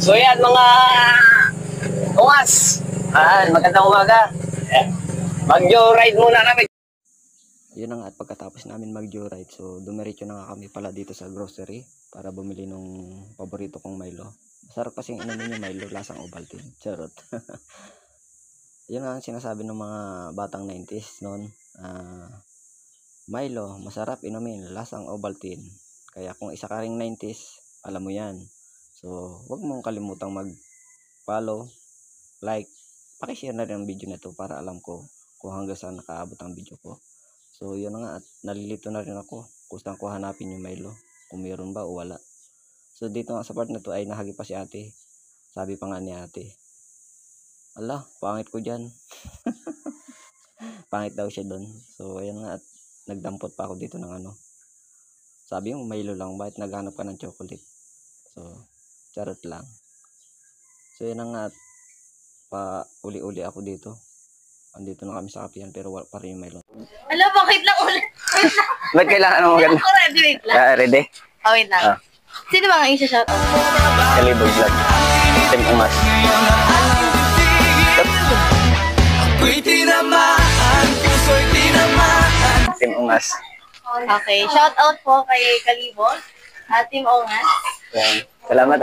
So yan mga ungas. Magandang umaga. Mag-joyride muna kami. Yun na nga at pagkatapos namin mag-joyride, so dumiretso na nga kami pala dito sa grocery para bumili nung paborito kong Milo. Masarap kasing inumin yung Milo, lasang Ovaltine. Charot. Yun nga ang sinasabi ng mga batang 90s noon. Milo, masarap inumin, lasang Ovaltine. Kaya kung isa ka ring 90s, alam mo yan. So, huwag mong kalimutang mag-follow, like, pakishare na rin ang video na to para alam ko kung hanggang saan nakaabot ang video ko. So, yun na nga at nalilito na rin ako kung saan ko hanapin yung Milo, kung mayroon ba o wala. So, dito nga sa part na to ay nahagi pa si ate. Sabi pa nga ni ate, ala, pangit ko dyan. Pangit daw siya doon. So, ayan nga at nagdampot pa ako dito ng ano. Sabi yung Milo lang, bakit naghanap ka ng chocolate? So, charot lang. So, yun na nga at pa-uli-uli ako dito. Andito na kami sa kapihan pero wala pa rin yung Milo. Alam, bakit lang ulit? Wait lang. Ba't kailangan mo maganda? Ako ready, wait lang. Ready? Oh, wait lang. Sino ba ang isa-shoutout? Kalibog vlog. Team Ungas. Team Ungas. Okay, shoutout po kay Kalibog at Team Ongas. Yan. Salamat